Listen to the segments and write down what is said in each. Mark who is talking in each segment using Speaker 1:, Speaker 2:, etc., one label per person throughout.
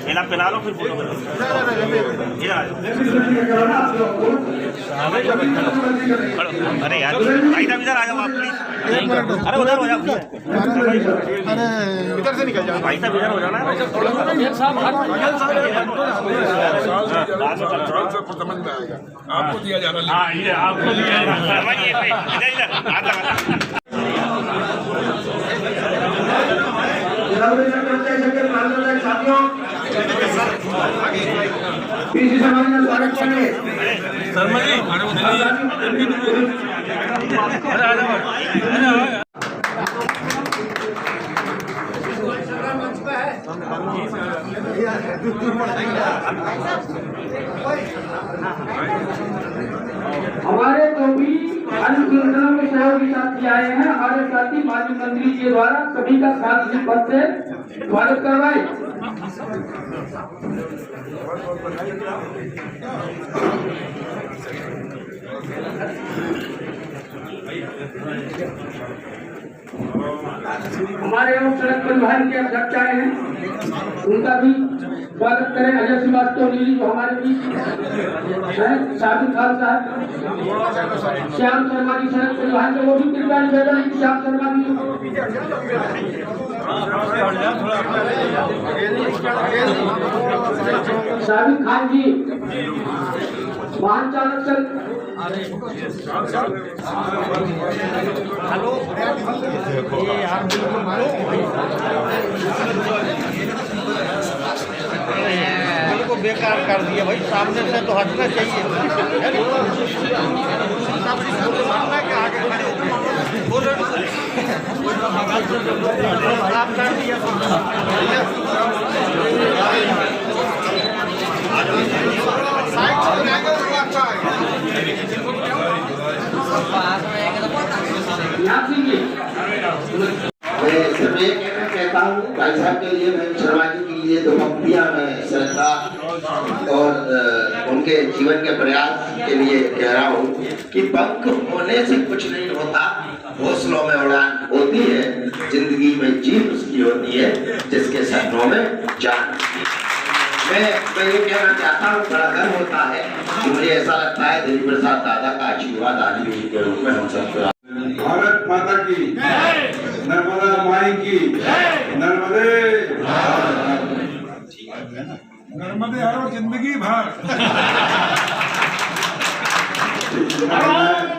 Speaker 1: पिला लो फिर फोटो करो। अरे यार भाई साहब इधर आ जाओ आप प्लीज। अरे उधर हो जाओ।
Speaker 2: अरे इधर से निकल जाओ
Speaker 1: भाई साहब इधर हो जाओ ना।
Speaker 2: समझ में आएगा आपको दिया जा रहा है।
Speaker 1: हाँ ये आपको दिया जा रहा है। इधर इधर हाथ लगा।
Speaker 3: साथियों पीसी समाज में स्वागत करेंगे
Speaker 2: शर्मा जी
Speaker 3: हमारे जो भी अन्य संगठनों में सहयोग के साथ आए हैं, हमारे साथी माजी मंत्री जी द्वारा सभी का साथ पद से स्वागत करवाए। हमारे एवं सड़क परिवहन के अध्यक्ष आए हैं, उनका भी स्वागत करें। अजय श्रीवास्तव नीली जो हमारे बीच हैं, साबित खान साहब, श्याम शर्मा जी सड़क परिवहन के, वो भी कृपया निवेदन है श्याम शर्मा जी। साबित खान जी वाहन चालक सर। हेलो को बेकार कर दिया भाई, सामने से तो हटना चाहिए। आप कर दिया कहता हूँ भाई साहब के लिए, मैं शर्मा जी के लिए दो पंक्तियां मैं श्रद्धा और उनके जीवन के प्रयास के लिए कह रहा हूँ कि पंख होने से कुछ नहीं होता, हौसलों में उड़ान होती है, जिंदगी में जीत उसकी होती है जिसके सपनों में जान। मैं ये कहना चाहता हूँ, बड़ा गर्व होता है कि मुझे ऐसा लगता है देवी प्रसाद दादा का आशीर्वाद आदि के रूप में हम सब।
Speaker 4: भारत माता की, नर्मदा माई की, नर्मदे नर्मदे हर जिंदगी भर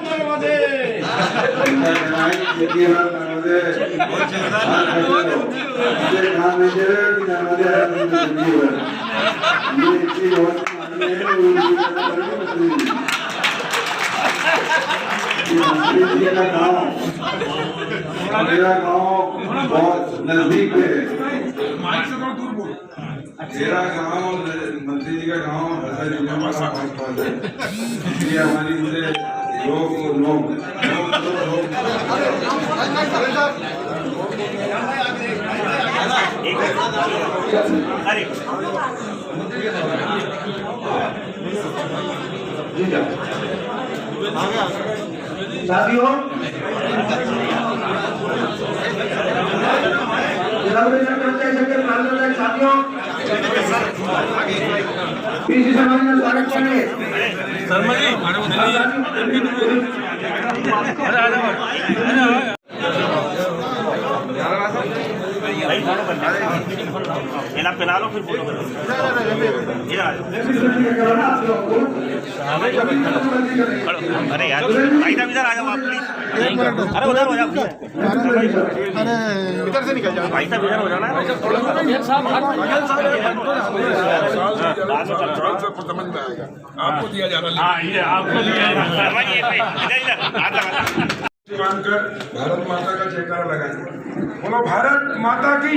Speaker 4: नर्मदे मेरा गांव बहुत नजदीक है। मेरा गांव मंत्री जी का गांव ये हमारी से लोग
Speaker 3: साथियों साथियों पीसी समाज में स्वागत करेंगे
Speaker 2: शर्मा जी
Speaker 1: पिला लो फिर फोटो करो। अरे यार भाई साहब इधर आ जाओ आप प्लीज। अरे उधर हो जाओ।
Speaker 2: अरे इधर से निकल जाओ
Speaker 1: भाई साहब इधर हो जाओ ना।
Speaker 2: समझ में आएगा आपको दिया जा रहा है।
Speaker 1: हाँ ये आपको दिया जा रहा है। इधर इधर हाथ लगा।
Speaker 4: मानकर भारत माता का जयकारा लगाएंगे। बोलो भारत माता की,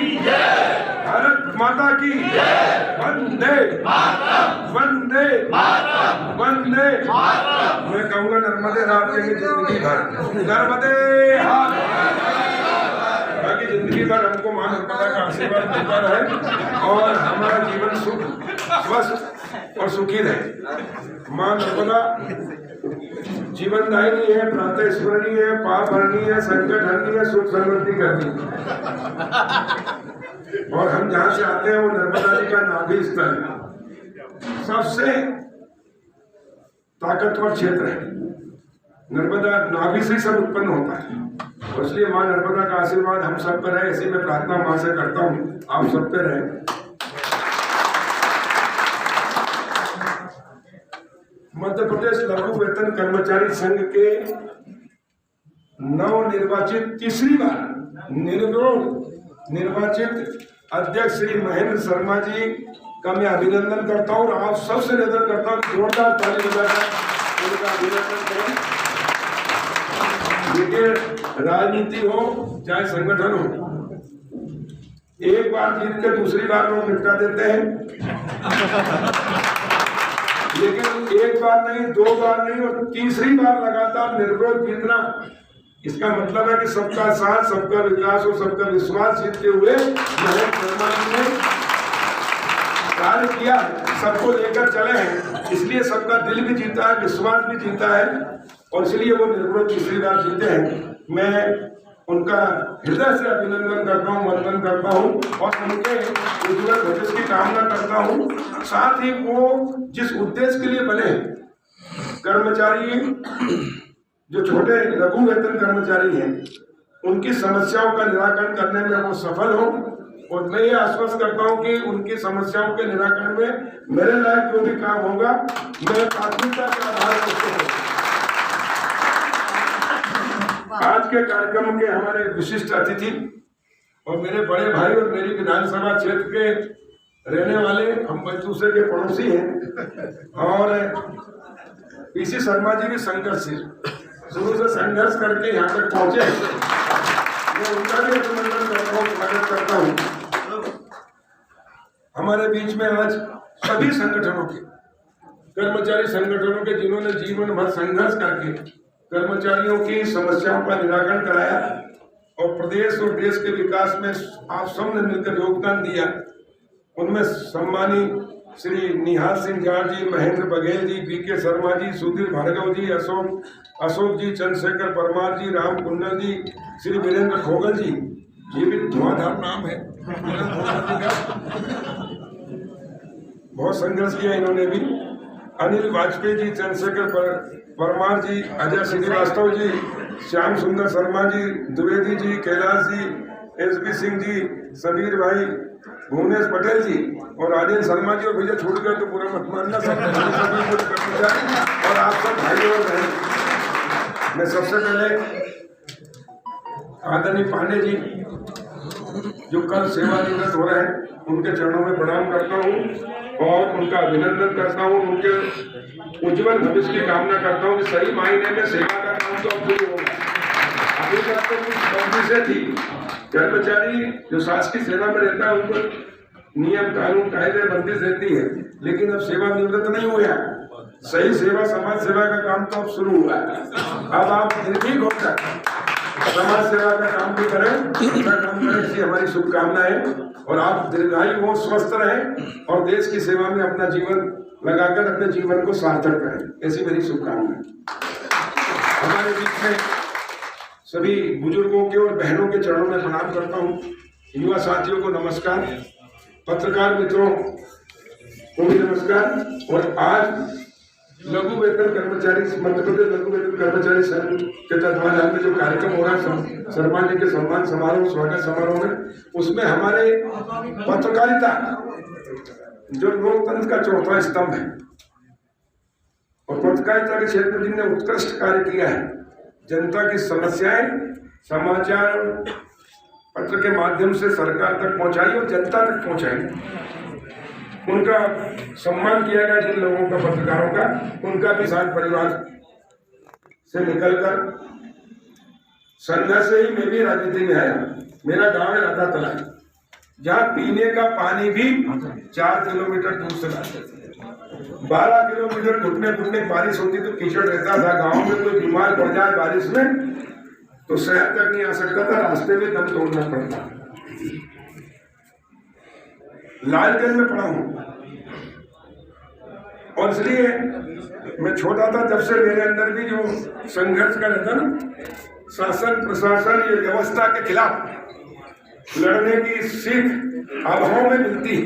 Speaker 4: भारत माता की, वंदे वंदे वंदे। मैं कहूँगा नर्मदे हाथ देंगे जिंदगी भर, नर्मदे हाथ। बाकी जिंदगी भर हमको मां नर्मदा का आशीर्वाद मिलता रहे और हमारा जीवन सुख स्वस्थ और सुखी रहे। मां नर्मदा जीवनदायिनी है, प्रातः स्मरणीय है, पाप हरणी है, संकट हरणी है, सुख समृद्धि करनी है। और हम जहाँ से आते हैं वो नर्मदा जी का नाभि स्थल सबसे ताकतवर क्षेत्र है। नर्मदा नाभि से सब उत्पन्न होता है, और इसलिए माँ नर्मदा का आशीर्वाद हम सब पर है। ऐसी मैं प्रार्थना माँ से करता हूँ आप सब पे रहे। मध्य प्रदेश लघु वेतन कर्मचारी संघ के नवनिर्वाचित तीसरी बार निर्विरोध निर्वाचित अध्यक्ष श्री महेंद्र शर्मा जी का मैं अभिनंदन करता हूँ, और आप सबसे निवेदन करता हूँ जोरदार ताली बजाकर उनका अभिनंदन करें। देखिए, राजनीति हो चाहे संगठन हो, एक बार जीत के दूसरी बार लोग निपटा देते हैं, लेकिन एक बार नहीं, दो बार नहीं, और तीसरी बार लगातार निर्विरोध जीतना, इसका मतलब है कि सबका साथ, सबका विकास और सबका विश्वास जीतते हुए महेंद्र शर्मा जी ने कार्य किया, सबको लेकर चले हैं। इसलिए सबका दिल भी जीता है, विश्वास भी जीता है, और इसलिए वो निर्विरोध तीसरी बार जीते हैं। मैं उनका हृदय से अभिनंदन करता हूँ, वंदन करता हूँ, और उनके उज्ज्वल भविष्य की कामना करता हूँ। साथ ही वो जिस उद्देश्य के लिए बने, कर्मचारी जो छोटे लघु वेतन कर्मचारी हैं, उनकी समस्याओं का निराकरण करने में वो सफल हो, और मैं ये आश्वस्त करता हूँ कि उनकी समस्याओं के निराकरण में मेरे लायक जो भी काम होगा, मैं प्राथमिकता के आधार पर। आज के कार्यक्रम के हमारे विशिष्ट अतिथि और मेरे बड़े भाई और मेरी विधानसभा क्षेत्र के रहने वाले, हम एक दूसरे के पड़ोसी हैं, और पीसी शर्मा जी भी संघर्षशील, शुरू से संघर्ष करके यहाँ तक पहुंचे। मैं उनका भी अभिनंदन करता हूँ, स्वागत करता हूँ। हमारे बीच में आज सभी संगठनों के, कर्मचारी संगठनों के, जिन्होंने जीवन भर संघर्ष करके कर्मचारियों की समस्याओं का निराकरण कराया और प्रदेश और देश के विकास में आप सबने मिलकर योगदान दिया, उनमें सम्मानित श्री निहाल सिंह जाट जी, महेंद्र बघेल जी, बीके शर्मा जी, सुधीर भार्गव जी, अशोक जी, चंद्रशेखर परमार जी, राम कुंडल जी, श्री वीरेंद्र खोगल जी, ये भी धुआंधार नाम है, बहुत संघर्ष किया इन्होंने भी। अनिल वाजपेयी जी, चंद्रशेखर परमार जी, अजय श्रीवास्तव जी, श्याम सुंदर शर्मा जी, द्विवेदी जी, कैलाश जी, एसपी सिंह जी, सबीर भाई, भुवनेश पटेल जी और राजेंद्र शर्मा जी, और भैया छूट गए तो पूरा मत मानना, सब और आप सब भाई और बहन। मैं सबसे पहले आदरणीय पांडे जी जो कल सेवानिवृत्त हो रहे हैं, उनके चरणों में प्रणाम करता हूँ और उनका अभिनंदन करता हूँ, उनके उज्जवल भविष्य की कामना करता हूँ कि सही मायने में सेवा का काम तो अब शुरू होगा। अभी तक तो कुछ बंदी से थी, कर्मचारी जो शासकीय सेवा में रहता है उनको नियम कानून कायदे बंदी रहती है, लेकिन अब सेवानिवृत्त नहीं हुआ, सही सेवा समाज सेवा का काम तो अब शुरू हुआ है। अब आप निर्भीक होकर समाज सेवा का काम भी करें, अच्छा काम करें, इसलिए हमारी शुभकामनाएं, और आप दीर्घायु हो, स्वस्थ रहें और देश की सेवा में अपना जीवन लगाकर अपने जीवन को सार्थक करें, ऐसी मेरी शुभकामनाएं। हमारे बीच में सभी बुजुर्गों के और बहनों के चरणों में प्रणाम करता हूँ। युवा साथियों को नमस्कार, पत्रकार मित्रों को भी नमस्कार। और आज लघु वेतन कर्मचारी, मध्य प्रदेश लघु वेतन कर्मचारी संघ के तत्वाधान में जो कार्यक्रम हो रहा है शर्मा जी के सम्मान समारोह, स्वागत समारोह में, उसमें हमारे पत्रकारिता जो लोकतंत्र का चौथा स्तंभ है, और पत्रकारिता के क्षेत्र में जिनने उत्कृष्ट कार्य किया है, जनता की समस्याएं समाचार पत्र के माध्यम से सरकार तक पहुंचाई और जनता तक पहुंचाई, उनका सम्मान किया गया। जिन लोगों का, पत्रकारों का, उनका भी साथ परिवार से निकलकर संघर्ष से ही मैं भी राजनीति में आया। मेरा गांव है राधा तलाई, जहाँ पीने का पानी भी 4 किलोमीटर दूर से लाते थे। 12 किलोमीटर घुटने बारिश होती तो कीचड़ रहता था। गांव में कोई बीमार पड़ जाए बारिश में तो शहर तक नहीं आ सकता था, रास्ते में दम तोड़ना पड़ता। लालगंज में पढ़ा हूं, और इसलिए मैं छोटा था जब से मेरे अंदर भी जो संघर्ष का रहता ना, शासन प्रशासन ये व्यवस्था के खिलाफ लड़ने की सीख अभाव में मिलती है,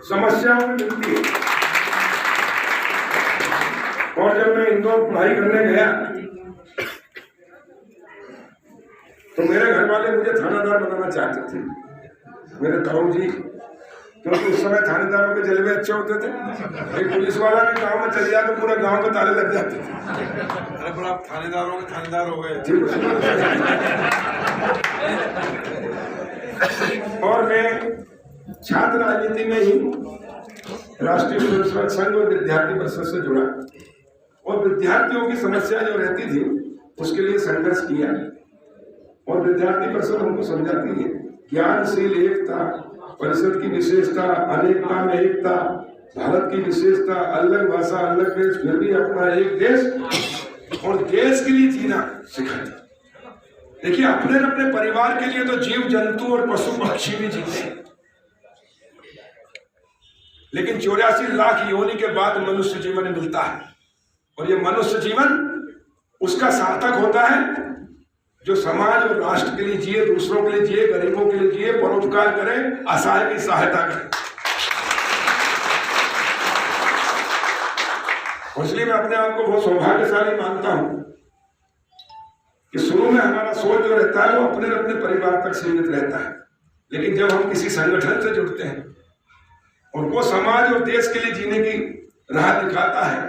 Speaker 4: समस्याओं में मिलती है। और जब मैं इंदौर पढ़ाई करने गया तो मेरे घर वाले मुझे थानेदार बनाना चाहते थे, मेरे ताऊ जी, क्योंकि उस समय थानेदारों के जलवे अच्छे होते थे। एक पुलिस वाला भी गांव में चल जाए तो पूरे गांव के ताले लग जाते थे।
Speaker 2: अरे बड़ा आप थानेदारों के थानेदार हो गए।
Speaker 4: और मैं छात्र राजनीति में ही राष्ट्रीय स्वयंसेवक संघ और विद्यार्थी परिषद से जुड़ा और विद्यार्थियों की समस्या जो रहती थी उसके लिए संघर्ष किया। और विद्यार्थी परिषद हमको समझाती है ज्ञानशील एकता, परिषद की विशेषता, अनेकता में एकता, भारत की विशेषता, अलग भाषा अलग देश फिर भी अपना एक देश, और देश के लिए जीना सिखाती। देखिए अपने अपने परिवार के लिए तो जीव जंतु और पशु पक्षी भी जीते हैं, लेकिन 84 लाख योनि के बाद मनुष्य जीवन मिलता है। और ये मनुष्य जीवन उसका सार्थक होता है जो समाज और राष्ट्र के लिए जिए, दूसरों के लिए जिए, गरीबों के लिए जिए, परोपकार करे, असहाय की सहायता करे। इसलिए मैं अपने आप को बहुत सौभाग्यशाली मानता हूं कि शुरू में हमारा सोच जो रहता है वो अपने अपने परिवार तक सीमित रहता है, लेकिन जब हम किसी संगठन से जुड़ते हैं और वो समाज और देश के लिए जीने की राह दिखाता है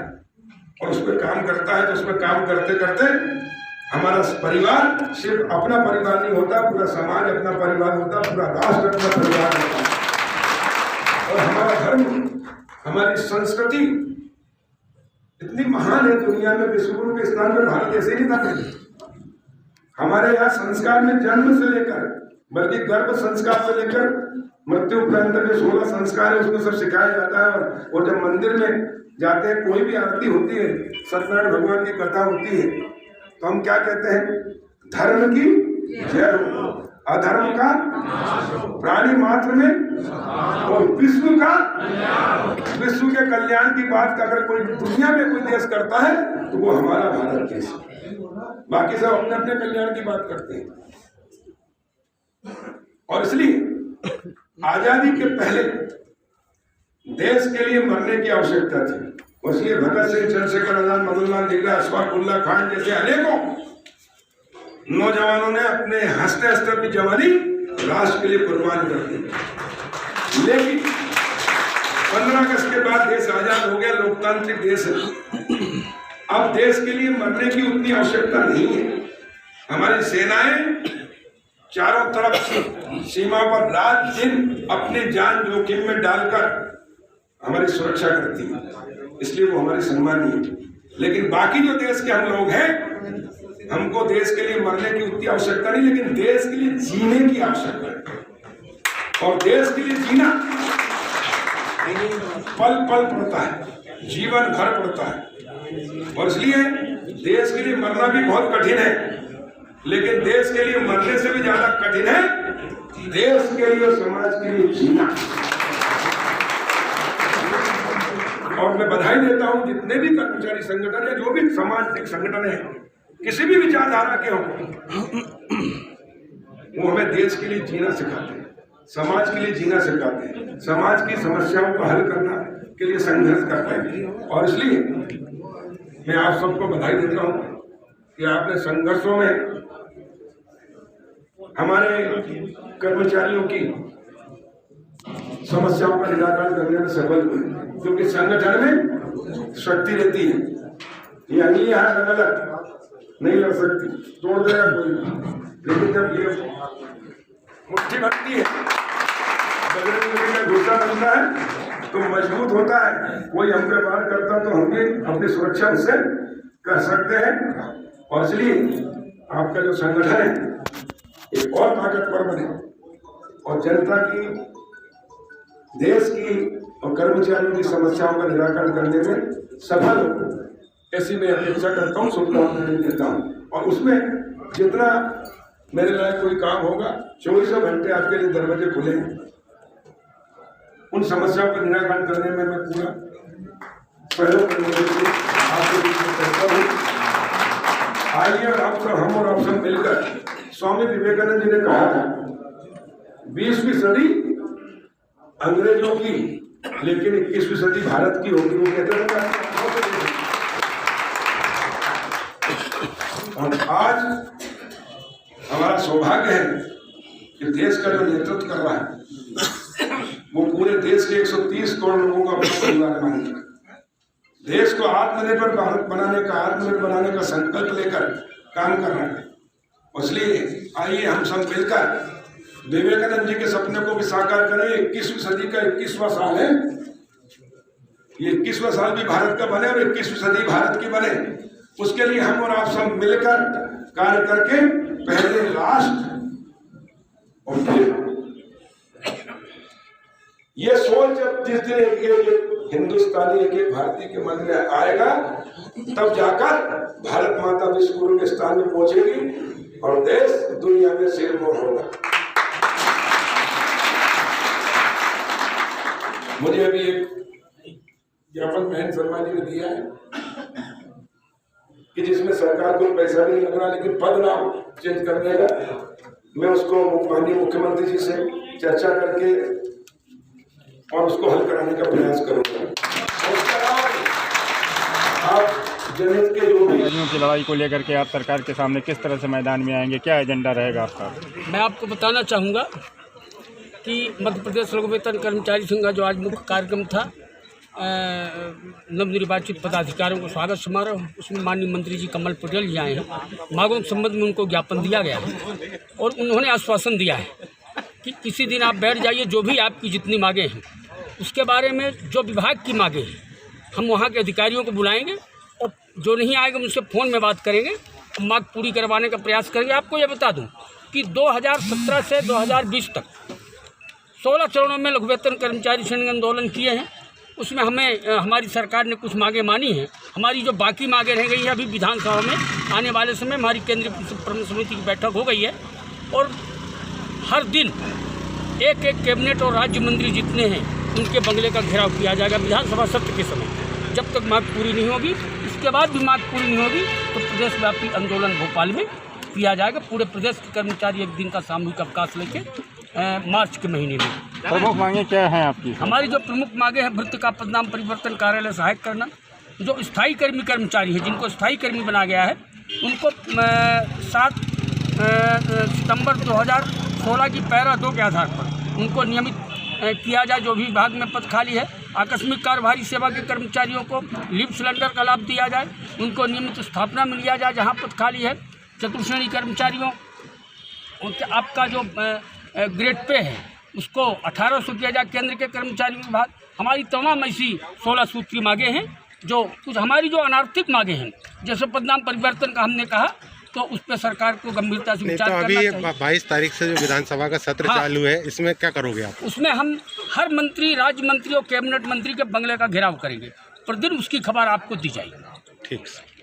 Speaker 4: और उस पर काम करता है, तो उसमें काम करते करते हमारा परिवार सिर्फ अपना परिवार नहीं होता, पूरा समाज अपना परिवार होता, पूरा राष्ट्र अपना परिवार होता। और हमारा धर्म, हमारी संस्कृति इतनी महान है दुनिया में, विश्वगुरु के स्थान में भारत ऐसे नहीं था। हमारे यहाँ संस्कार में जन्म से लेकर, बल्कि गर्भ संस्कार से लेकर मृत्यु पर्यंत जो 16 संस्कार है उसमें सब सिखाया जाता है। और जब मंदिर में जाते हैं, कोई भी आरती होती है, सत्यनारायण भगवान की कथा होती है, तो हम क्या कहते हैं? धर्म की जय हो, अधर्म का प्राणी मात्र में और विश्व के कल्याण की बात अगर कोई दुनिया में कोई देश करता है तो वो हमारा भारत देश है। बाकी सब अपने अपने कल्याण की बात करते हैं। और इसलिए आजादी के पहले देश के लिए मरने की आवश्यकता थी। इसलिए भगत सिंह, चंद्रशेखर आजाद, मदनलाल नेहरू, अशफाक उल्लाह खान जैसे अनेकों नौजवानों ने अपने हंसते हंसते अपनी जवानी राष्ट्र के लिए कुर्बान कर दी। लेकिन 15 अगस्त के बाद देश आजाद हो गया, लोकतांत्रिक देश है। अब देश के लिए मरने की उतनी आवश्यकता नहीं है। हमारी सेनाएं चारों तरफ सीमा पर रात दिन अपनी जान जोखिम में डालकर हमारी सुरक्षा करती है, इसलिए वो हमारी सम्मानीय है। लेकिन बाकी जो देश के हम लोग हैं, हमको देश के लिए मरने की उतनी आवश्यकता नहीं, लेकिन देश के लिए जीने की आवश्यकता है। और देश के लिए जीना पल पल पड़ता है, जीवन भर पड़ता है। और इसलिए देश के लिए मरना भी बहुत कठिन है, लेकिन देश के लिए मरने से भी ज्यादा कठिन है देश के लिए, समाज के लिए जीना। और मैं बधाई देता हूं जितने भी कर्मचारी संगठन या जो भी सामाजिक संगठन है, किसी भी विचारधारा के हो, वो हमें देश के लिए जीना सिखाते हैं, समाज के लिए जीना सिखाते हैं, समाज की समस्याओं को हल करना के लिए संघर्ष करते हैं। और इसलिए मैं आप सबको बधाई देता हूं कि आपने संघर्षों में हमारे कर्मचारियों की समस्याओं का निराकरण करने में सफल हुए, क्योंकि संगठन में शक्ति रहती है। ये अगली अलग अलग नहीं लड़ सकती, तोड़ देगा कोई, लेकिन जब ये मुट्ठी भरती है, बजरंग में घुसा बनता है तो मजबूत होता है। कोई हम पे वार करता तो हम भी अपनी सुरक्षा उससे कर सकते हैं। और इसलिए आपका जो संगठन है एक और ताकतवर बने और जनता की, देश की और कर्मचारियों की समस्याओं का निराकरण करने में सफल हो, ऐसी मैं अपेक्षा करता हूँ, शुभकामनाएं देता हूँ। और उसमें जितना मेरे लायक कोई काम होगा, 24 घंटे आपके लिए दरवाजे खुले हैं। उन समस्याओं का निराकरण करने में मैं पूरा सहयोग करने के लिए आपके बीच में करता हूँ। आइए और आप सब, हम और आप सब मिलकर, स्वामी विवेकानंद जी ने कहा था 20वीं सदी अंग्रेजों की, लेकिन 21वीं सदी भारत की होगी। वो कहते हैं और आज हमारा सौभाग्य है कि देश का जो नेतृत्व कर रहा है वो पूरे देश के 130 करोड़ लोगों का अपना परिवार मानता है। देश को आत्मनिर्भर भारत बनाने का संकल्प लेकर काम कर रहा है। इसलिए आइए हम सब मिलकर विवेकानंद जी के सपने को भी साकार करें। 21वीं सदी का 21वां साल है, ये 21वां साल भी भारत का बने और 21वीं सदी भारत की बने। उसके लिए हम और आप सब मिलकर कार्य करके पहले राष्ट्र और फिर ये सोच जब जिस दिन एक हिंदुस्तानी एक भारतीय के मन में आएगा तब जाकर भारत माता विश्व गुरु के स्थान में पहुंचेगी और देश दुनिया में सिरमौर होगा। मुझे अभी एक ज्ञापन महेंद्र शर्मा जी ने दिया है कि जिसमें सरकार को पैसा नहीं लग रहा लेकिन पद नाम चेंज करने का। मैं उसको माननीय मुख्यमंत्री जी से चर्चा करके और उसको हल कराने का प्रयास करूंगा। आप जनहित के जो भी
Speaker 5: की लड़ाई को लेकर के आप सरकार के सामने किस तरह से मैदान में आएंगे, क्या एजेंडा रहेगा आपका?
Speaker 6: मैं आपको बताना चाहूँगा कि मध्य प्रदेश लघु वेतन कर्मचारी संघ का जो आज मुख्य कार्यक्रम था, नवनिर्वाचित पदाधिकारियों को स्वागत समारोह, उसमें माननीय मंत्री जी कमल पटेल जी आए हैं। मांगों के संबंध में उनको ज्ञापन दिया गया है और उन्होंने आश्वासन दिया है कि किसी दिन आप बैठ जाइए, जो भी आपकी जितनी मांगें हैं उसके बारे में, जो विभाग की मांगें हैं हम वहाँ के अधिकारियों को बुलाएंगे और जो नहीं आएगा उनसे फ़ोन में बात करेंगे, मांग पूरी करवाने का प्रयास करेंगे। आपको ये बता दूं कि 2017 से 2020 तक 16 चरणों में लघु वेतन कर्मचारी संघ आंदोलन किए हैं। उसमें हमारी सरकार ने कुछ मांगें मानी हैं। हमारी जो बाकी मांगें रह गई हैं, अभी विधानसभा में आने वाले समय हमारी केंद्रीय प्रबंधन समिति की बैठक हो गई है और हर दिन एक कैबिनेट और राज्य मंत्री जितने हैं उनके बंगले का घेराव किया जाएगा विधानसभा सत्र के समय। जब तक मांग पूरी नहीं होगी, इसके बाद भी मांग पूरी नहीं होगी तो प्रदेशव्यापी आंदोलन भोपाल में किया जाएगा। पूरे प्रदेश के कर्मचारी एक दिन का सामूहिक अवकाश लेके मार्च के महीने में।
Speaker 5: प्रमुख मांगे क्या हैं आपकी?
Speaker 6: हमारी जो प्रमुख मांगे हैं, भृत्य का पदनाम परिवर्तन, कार्यालय सहायक करना। जो स्थायी कर्मचारी हैं, जिनको स्थायी कर्मी बना गया है, उनको 7 सितंबर 2016 की पैरा 2 के आधार पर उनको नियमित किया जाए। जो भी विभाग में पद खाली है, आकस्मिक कार्यभारी सेवा के कर्मचारियों को लिफ्ट सिलेंडर का लाभ दिया जाए, उनको नियमित स्थापना मिल जाए जहाँ पद खाली है। चतुर्श्रेणी कर्मचारियों उनके आपका जो ग्रेड पे है उसको 1800 किया जाए। केंद्र के कर्मचारी विभाग, हमारी तमाम ऐसी 16 सूत्री मांगे हैं। जो कुछ हमारी जो अनार्थिक मांगे हैं, जैसे पदनाम परिवर्तन का हमने कहा, तो उस पर सरकार को गंभीरता से विचार करना चाहिए।
Speaker 7: अभी 22 तारीख से जो विधानसभा का सत्र चालू है, इसमें क्या करोगे आप?
Speaker 6: उसमें हम हर मंत्री, राज्य मंत्री और कैबिनेट मंत्री के बंगले का घेराव करेंगे। प्रतिदिन उसकी खबर आपको दी जाएगी।
Speaker 7: ठीक है।